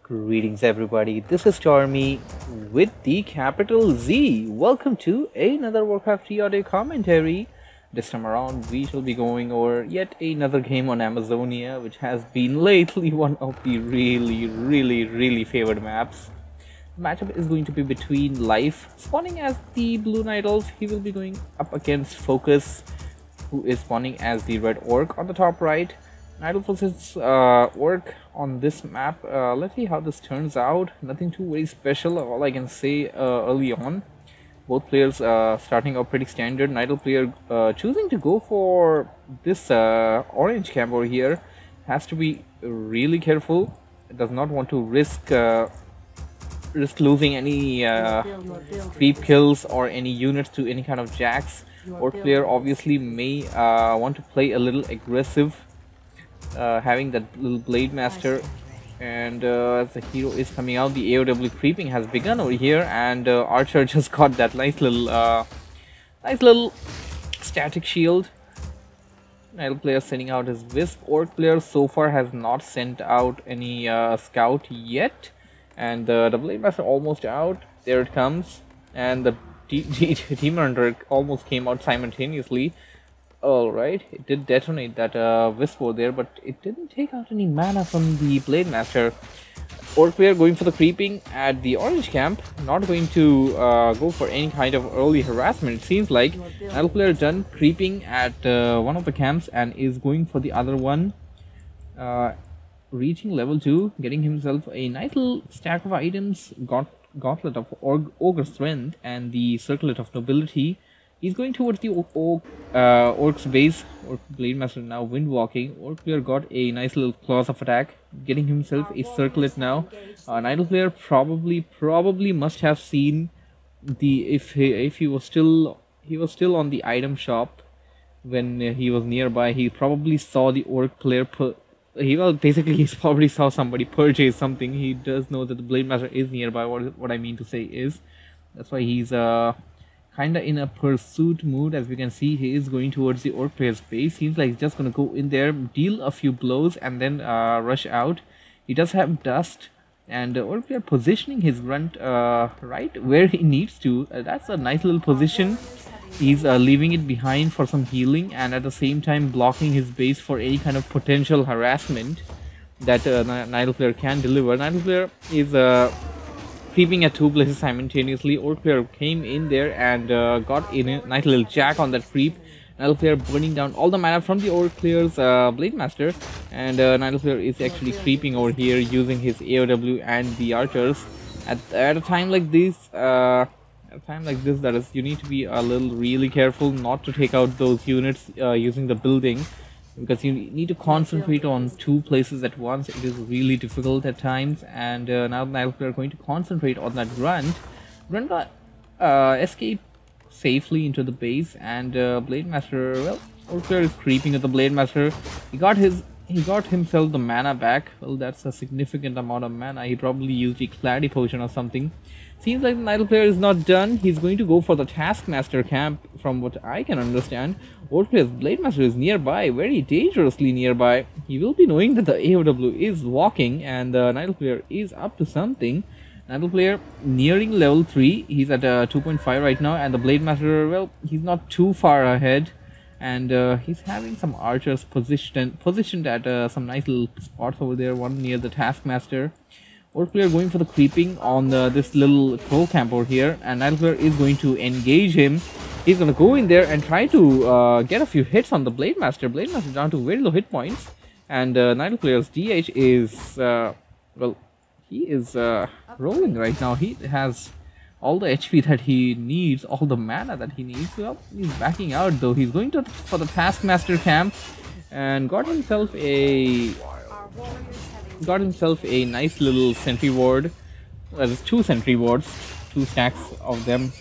Greetings everybody, this is Stormy with the capital Z. Welcome to another Warcraft 3 audio commentary. This time around we shall be going over yet another game on Amazonia, which has been lately one of the really favored maps. The matchup is going to be between Life, spawning as the Blue Night Elf. He will be going up against Focus, who is spawning as the Red Orc on the top right. Idle versus Orc on this map. Let's see how this turns out. Nothing too very special. All I can say early on, both players starting out pretty standard. Idle player choosing to go for this orange camp over here has to be really careful. It does not want to risk losing any creep kills or any units to any kind of jacks. Orc player obviously may want to play a little aggressive, having that little blade master, and as the hero is coming out, the AOW creeping has begun over here, and Archer just got that nice little static shield. Idle player sending out his Wisp. Orc player so far has not sent out any scout yet, and the blade master almost out. There it comes, and the Demon Hunter almost came out simultaneously. Alright, it did detonate that Wisp over there, but it didn't take out any mana from the Blade Master. Orc player going for the creeping at the orange camp, not going to go for any kind of early harassment. It seems like Idle player done creeping at one of the camps and is going for the other one, reaching level 2, getting himself a nice little stack of items, Gauntlet of Ogre Strength and the Circlet of Nobility. He's going towards the Orc's base. Orc Blade Master now wind walking. Orc player got a nice little claws of attack, getting himself a circlet now. An Idle player probably must have seen the if he was still on the item shop when he was nearby. He probably saw the Orc player he probably saw somebody purchase something. He does know that the Blade Master is nearby. What I mean to say is, that's why he's kinda in a pursuit mood. As we can see, he is going towards the Orc player's base. Seems like he's just gonna go in there, deal a few blows, and then rush out. He does have dust, and Orc player positioning his grunt right where he needs to. That's a nice little position. He's leaving it behind for some healing, and at the same time blocking his base for any kind of potential harassment that Idle player can deliver. Idle player is creeping at two places simultaneously. Orc player came in there and got in a nice little jack on that creep. Idle player burning down all the mana from the Orc player's Blade Master, and Idle player is actually creeping over here using his AOW and the archers. At a time like this, that is, you need to be a little really careful not to take out those units using the building, because you need to concentrate on two places at once. It is really difficult at times, and now the Idle player are going to concentrate on that grunt. Grunt escape safely into the base, and Blade Master, well, Orc player is creeping at the Blade Master. He got himself the mana back. Well, that's a significant amount of mana. He probably used a Clarity Potion or something. Seems like the Idle player is not done. He's going to go for the Taskmaster camp, from what I can understand. Orc player's Blade Master is nearby, very dangerously nearby. He will be knowing that the AOW is walking, and the Idle player is up to something. Idle player nearing level 3. He's at 2.5 right now, and the Blade Master, well, he's not too far ahead. And he's having some archers positioned at some nice little spots over there, one near the Taskmaster. Orc player going for the creeping on this little troll camp over here, and Idle player is going to engage him. He's going to go in there and try to get a few hits on the Blade Master. Blade Master down to very low hit points, and Idle player's DH is, well, he is rolling right now. He has all the HP that he needs, all the mana that he needs. Well, he's backing out though. He's going for the Taskmaster camp, and got himself a nice little sentry ward. Well, there's 2 sentry wards, 2 stacks of them,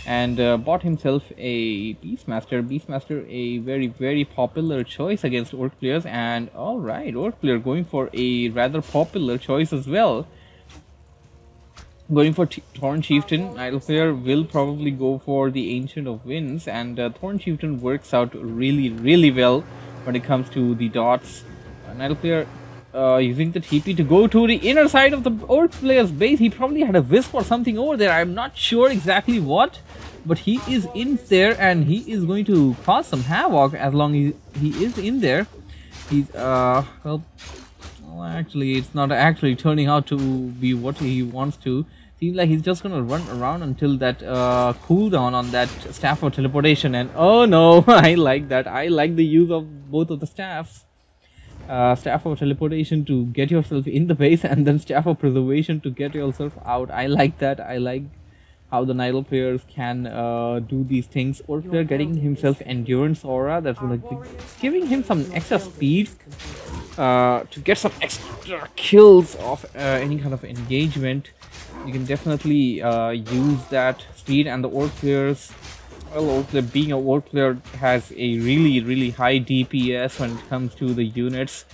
and bought himself a Beastmaster. Beastmaster, a very popular choice against Orc players. And alright, Orc player going for a rather popular choice as well, going for Thorn Chieftain. Idle player will probably go for the Ancient of Winds, and Thorn Chieftain works out really well when it comes to the dots. Idle player using the TP to go to the inner side of the Orc player's base. He probably had a wisp or something over there. I'm not sure exactly what, but he is in there and he is going to cause some havoc as long as he is in there. He's well, actually it's not actually turning out to be what he wants to. Seems like he's just gonna run around until that cooldown on that staff of teleportation, and oh no, I like that. I like the use of both of the staffs. Staff of teleportation to get yourself in the base, and then staff of preservation to get yourself out. I like that. I like how the Nidal players can do these things. Or they're getting himself endurance aura that's gonna be giving him some extra speed to get some extra kills of any kind of engagement. You can definitely use that speed, and the Orc players, well, being a Orc player has a really high DPS when it comes to the units.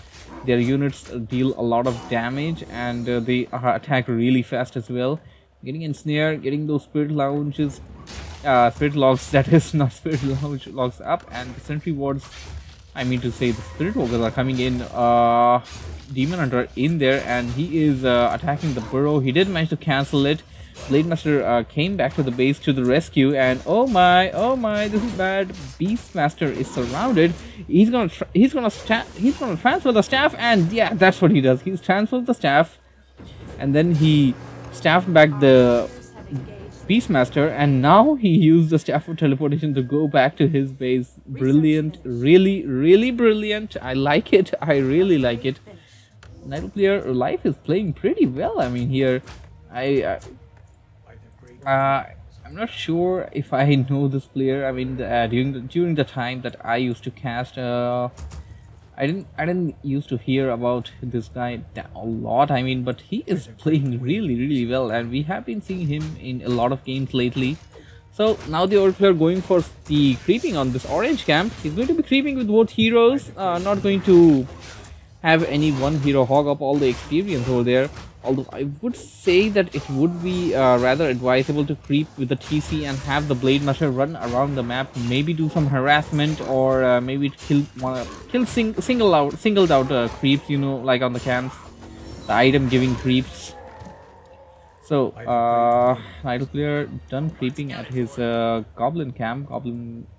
Their units deal a lot of damage, and they attack really fast as well. Getting ensnare, getting those spirit logs, that is not spirit logs up, and the sentry wards, I mean to say the spirit walkers are coming in. Demon Hunter in there, and he is attacking the burrow. He did manage to cancel it. Blade Master came back to the base to the rescue, and oh my, this is bad. Beastmaster is surrounded. He's gonna transfer the staff, and yeah, that's what he does. He transfers the staff, and then he staffed back the Beastmaster, and now he used the staff of teleportation to go back to his base. Brilliant, really brilliant. I like it. I really like it. Nidal player life is playing pretty well. I mean, here I'm not sure if I know this player. I mean, during the time that I used to cast, I didn't used to hear about this guy a lot. I mean, but he is playing really well, and we have been seeing him in a lot of games lately. So now the Orc player going for the creeping on this orange camp. He's going to be creeping with both heroes, not going to have any one hero hog up all the experience over there. Although I would say that it would be rather advisable to creep with the TC and have the Blade Master run around the map, maybe do some harassment, or maybe singled out creeps, you know, like on the camps, the item giving creeps. So Nidal player done creeping at his goblin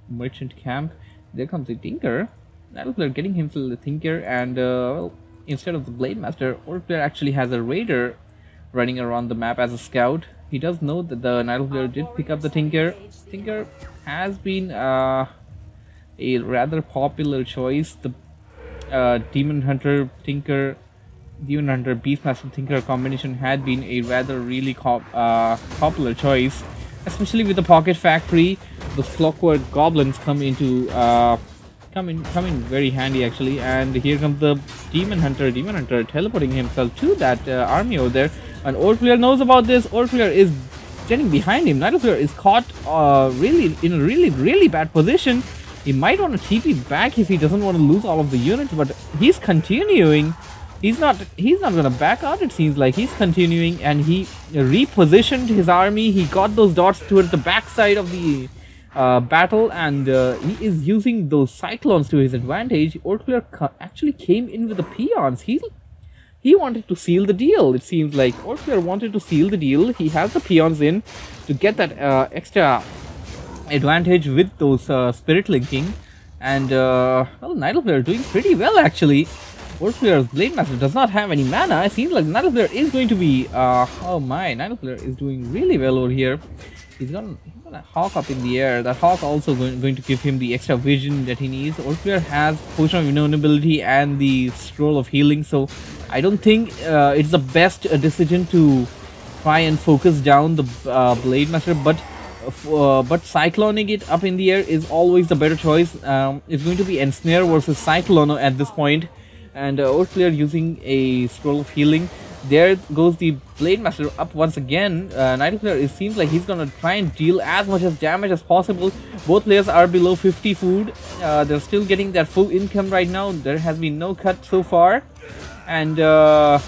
merchant camp. There comes the Tinker. Nidal player getting himself the Tinker, and well, instead of the Blade Master, Orc player actually has a Raider running around the map as a scout. He does know that the Nidal player did pick up the Tinker. Tinker has been a rather popular choice. The Demon Hunter Beastmaster Tinker combination had been a rather really popular choice, especially with the Pocket Factory. Those clockwork goblins come in very handy actually, and here comes the Demon Hunter teleporting himself to that army over there. And Orc player knows about this. Orc player is getting behind him. Nidal player is caught really in a really bad position. He might want to TP back if he doesn't want to lose all of the units, but he's continuing. He's not gonna back out. It seems like he's continuing, and he repositioned his army. He got those dots towards the backside of the battle, and he is using those cyclones to his advantage. Orc player actually came in with the peons. He wanted to seal the deal. It seems like Orc player wanted to seal the deal. He has the peons in to get that extra advantage with those spirit linking, and well, Nidal player doing pretty well actually. Orc player's Blade Master does not have any mana. It seems like Nidal player is going to be oh my, Nidal player is doing really well over here. He's gonna hawk up in the air. That hawk also going to give him the extra vision that he needs. Orc player has Potion of Invulnerability and the Scroll of Healing, so I don't think it's the best decision to try and focus down the Blade Master, but cycloning it up in the air is always the better choice. It's going to be Ensnare versus Cyclone at this point, and Orc player using a Scroll of Healing. There goes the Blade Master up once again. Nidal player, it seems like he's gonna try and deal as much as damage as possible. Both players are below 50 food. They're still getting their full income right now. There has been no cut so far, and Nidal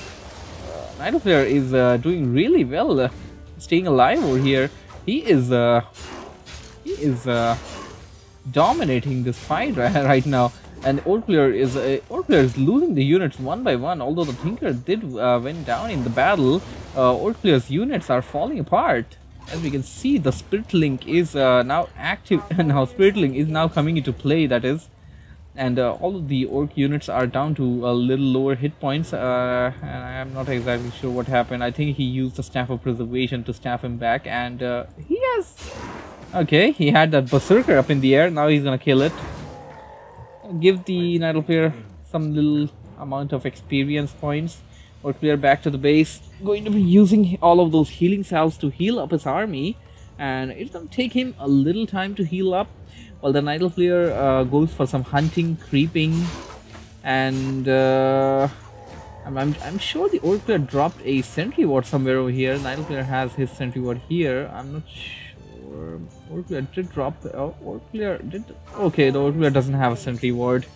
player is doing really well, staying alive over here. He is dominating this fight right now. And Orc player is losing the units one by one. Although the Tinker did went down in the battle, Orc player's units are falling apart. As we can see, the Spirit Link is now active. Now Spirit Link is now coming into play. That is, and all of the Orc units are down to a little lower hit points. And I am not exactly sure what happened. I think he used the Staff of Preservation to staff him back, and he has. Okay, he had that Berserker up in the air. Now he's gonna kill it. Give the Nidal player some little amount of experience points. Or player back to the base. Going to be using all of those healing salves to heal up his army, and it's gonna take him a little time to heal up. While the Nidal player goes for some hunting, creeping, and I'm sure the Orc player dropped a sentry ward somewhere over here. Nidal player has his sentry ward here. I'm not sure. Orc player did drop. Orc player did. Okay, the Orc player doesn't have a sentry ward.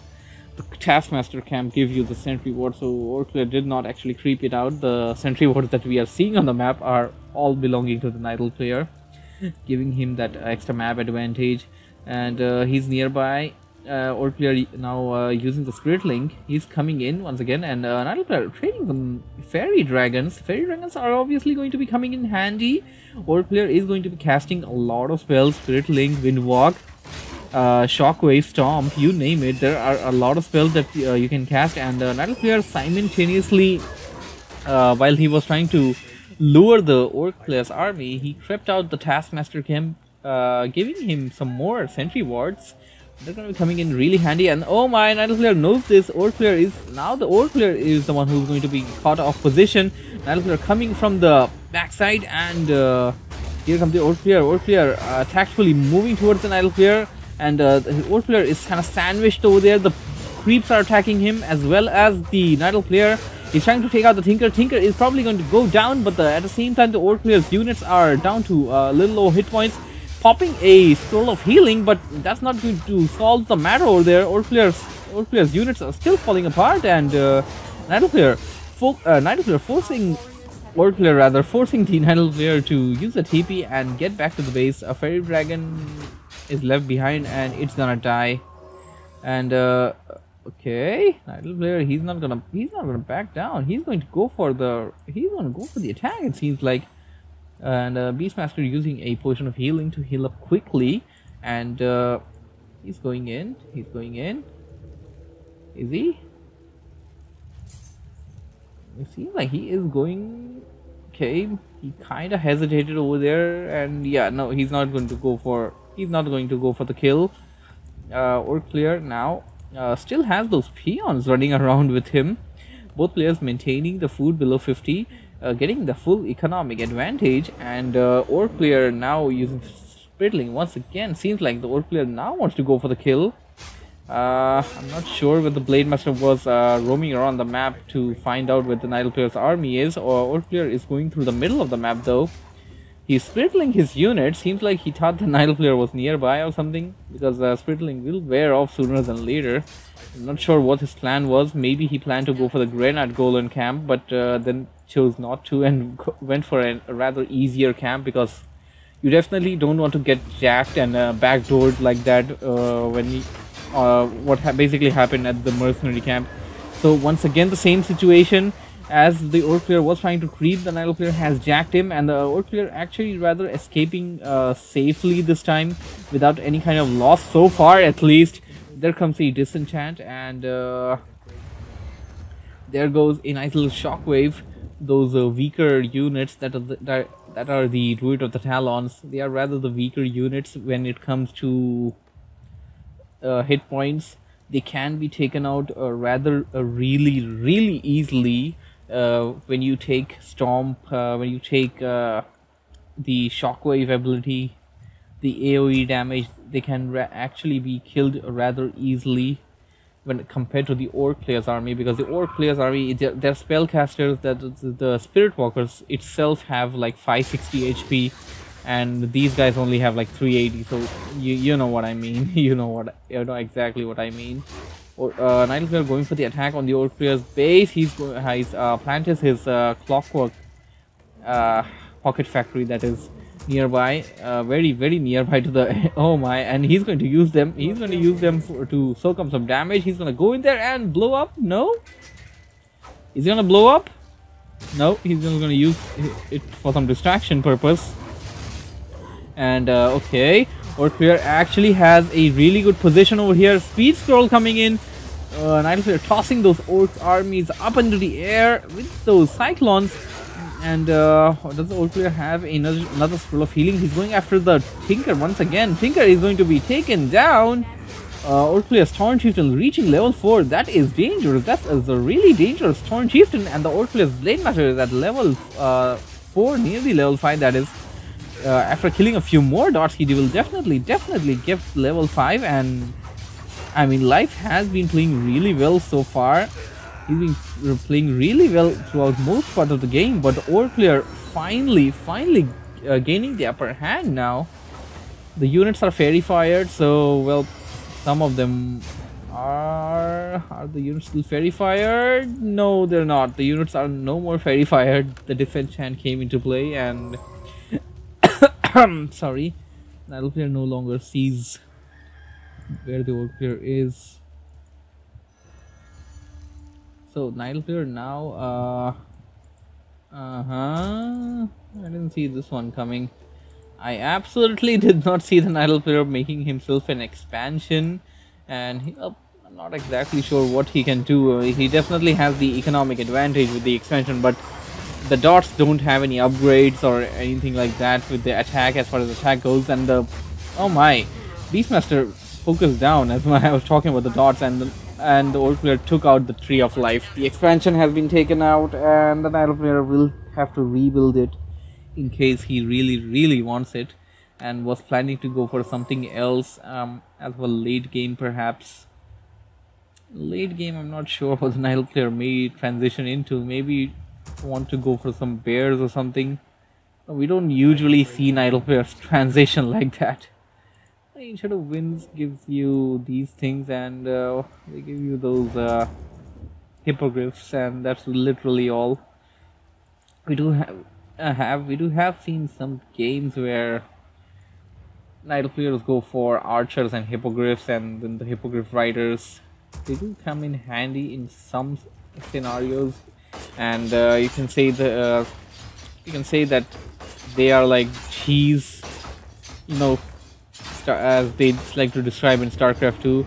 The Taskmaster camp gives you the sentry ward, so Orc player did not actually creep it out. The sentry wards that we are seeing on the map are all belonging to the Nidal player, giving him that extra map advantage. And he's nearby. Orc player now using the Spirit Link. He's coming in once again, and Nidal player trading some Fairy Dragons. Fairy Dragons are obviously going to be coming in handy. Orc player is going to be casting a lot of spells: Spirit Link, Windwalk, Shockwave, Stomp, you name it. There are a lot of spells that you can cast, and Nidal player simultaneously, while he was trying to lure the Orc player's army, he crept out the Taskmaster camp, giving him some more sentry wards. They're going to be coming in really handy, and oh my, Nidal player knows this. Orc player is now the Orc player is the one who's going to be caught off position. Nidal player coming from the backside, and here comes the Orc player. Orc player tactfully moving towards the Nidal player. And the Orc player is kind of sandwiched over there. The creeps are attacking him, as well as the Nidal player is trying to take out the Tinker. Tinker is probably going to go down, but at the same time the Orc player's units are down to little low hit points. Popping a Scroll of Healing, but that's not going to solve the matter over there. Orc player's units are still falling apart, and Nidal player forcing Orc player rather forcing the Nidal player to use the TP and get back to the base. A Fairy Dragon is left behind, and it's gonna die. And okay, Nidal player, he's not gonna back down. He's going to go for the attack, it seems like. And Beastmaster using a potion of healing to heal up quickly, and he's going in. Is he? It seems like he is going. Okay, he kind of hesitated over there, and yeah, no, he's not going to go for the kill. Orc player now still has those peons running around with him. Both players maintaining the food below 50, getting the full economic advantage, and Orc player now using Spirit Link once again. Seems like the Orc player now wants to go for the kill. I'm not sure whether the Blade Master was roaming around the map to find out where the Nidal player's army is, or Orc player is going through the middle of the map though. He's Spirit Link his unit. Seems like he thought the Nidal player was nearby or something, because Spirit Link will wear off sooner than later. I'm not sure what his plan was. Maybe he planned to go for the Grenade Golem camp, but then chose not to and went for a rather easier camp, because you definitely don't want to get jacked and backdoored like that when what basically happened at the mercenary camp. So once again the same situation, as the Orc player was trying to creep, the Nidal player has jacked him, and the Orc player actually rather escaping safely this time without any kind of loss so far, at least. There comes a disenchant, and there goes a nice little shockwave. Those weaker units that are the Druid of the Talons, they are rather the weaker units when it comes to hit points. They can be taken out really easily when you take Stomp, when you take the Shockwave ability, the AoE damage. They can actually be killed rather easily when compared to the Orc player's army, because the Orc player's army, their spellcasters, that the Spirit Walkers itself have like 560 HP, and these guys only have like 380. So you know what I mean. you know exactly what I mean. Or Nidal player going for the attack on the Orc player's base. He's planted his Clockwork Pocket Factory, that is. nearby, very nearby to the oh my, and he's going to use them. He's going to use them to soak up some damage. He's going to go in there and blow up. No, is he going to blow up? No, he's just going to use it for some distraction purpose. And okay, our player actually has a really good position over here. Speed scroll coming in. Night player tossing those orc armies up into the air with those cyclones. And does the old player have another scroll of healing? He's going after the Tinker once again. Tinker is going to be taken down. Old player's Torn Chieftain reaching level 4. That is dangerous. That is a really dangerous Torn Chieftain. And the old player's Blade Master is at level 4, nearly level 5. That is. After killing a few more dots, he will definitely get level 5. And I mean, Life has been playing really well so far. He's been playing really well throughout most part of the game, but the old player finally gaining the upper hand now. The units are fairy fired, so well, some of them are the units still fairy fired? No, they're not. The units are no more fairy fired. The defense hand came into play, and sorry, the old player no longer sees where the old player is. So Nile player now, I didn't see this one coming. I absolutely did not see the Nile player making himself an expansion, and I'm not exactly sure what he can do. He definitely has the economic advantage with the expansion, but the dots don't have any upgrades or anything like that with the attack as far as attack goes. And the oh my, Beastmaster focused down as I was talking about the dots, and the old player took out the Tree of Life. The expansion has been taken out, and the Nile player will have to rebuild it in case he really wants it, and was planning to go for something else as well late game perhaps. Late game, I'm not sure what the Nile player may transition into. Maybe want to go for some bears or something. We don't usually see Nile players transition like that. Ancient of Winds gives you these things, and they give you those hippogriffs, and that's literally all. We do have seen some games where Night players go for archers and hippogriffs, and then the hippogriff riders, they do come in handy in some scenarios, and you can say that they are like cheese, you know, as they like to describe in StarCraft 2.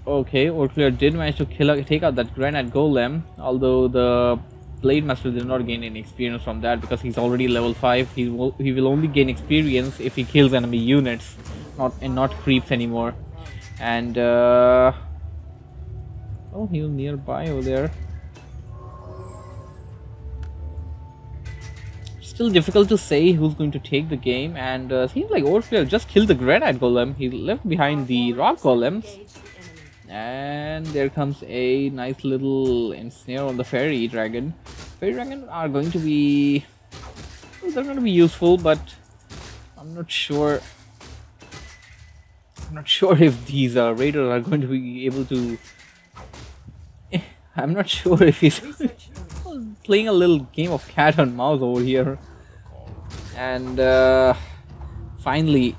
Okay, old player did manage to take out that granite golem, although the Blade Master did not gain any experience from that because he's already level 5. He will only gain experience if he kills enemy units, not creeps anymore. And oh, he was nearby over there. Still difficult to say who's going to take the game, and seems like old player just killed the granite golem. He left behind the rock golems, and there comes a nice little ensnare on the fairy dragon. Fairy dragon are going to be, well, they're going to be useful, but I'm not sure if these raiders are going to be able to. I'm not sure if he's playing a little game of cat and mouse over here, and finally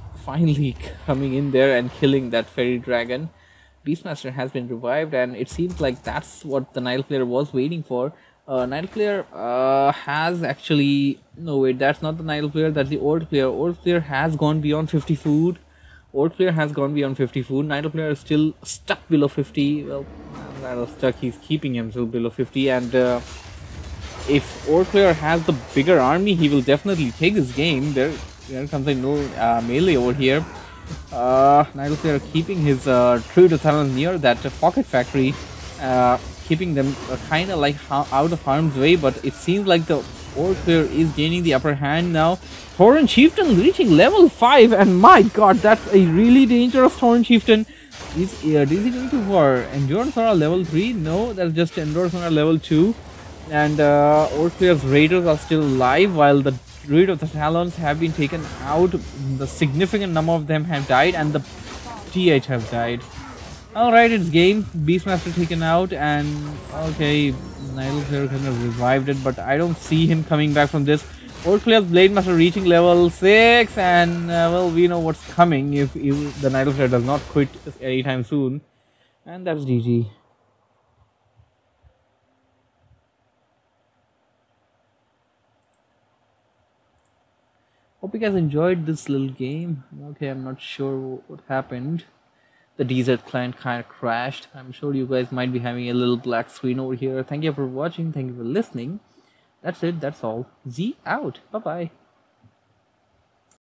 coming in there and killing that fairy dragon. Beastmaster has been revived, and it seems like that's what the Nile player was waiting for. Nile player has actually, no wait, that's not the Nile player, that's the old player. Old player has gone beyond 50 food. Old player has gone beyond 50 food. Nile player is still stuck below 50. Well, not stuck, he's keeping himself below 50, and if old player has the bigger army, he will definitely take this game. There comes a no melee over here. Nile player keeping his True to Talon near that pocket factory, keeping them kind of like out of harm's way, but it seems like the old player is gaining the upper hand now. Torrent Chieftain reaching level 5, and my god, that's a really dangerous Torrent Chieftain. Is he going to for Endurance Aura level 3? No, that's just Endurance Aura level 2. And old player's raiders are still alive, while the Druid of the Talons have been taken out. The significant number of them have died, and the TH has died. Alright, it's game. Beastmaster taken out, and okay, Nile player kind of revived it, but I don't see him coming back from this. Orclea's Blade Master reaching level 6, and well, we know what's coming if the Night Slayer does not quit anytime soon. And that's GG. Hope you guys enjoyed this little game. Okay, I'm not sure what happened. The DZ client kind of crashed. I'm sure you guys might be having a little black screen over here. Thank you for watching. Thank you for listening. That's it. That's all. Z out. Bye bye.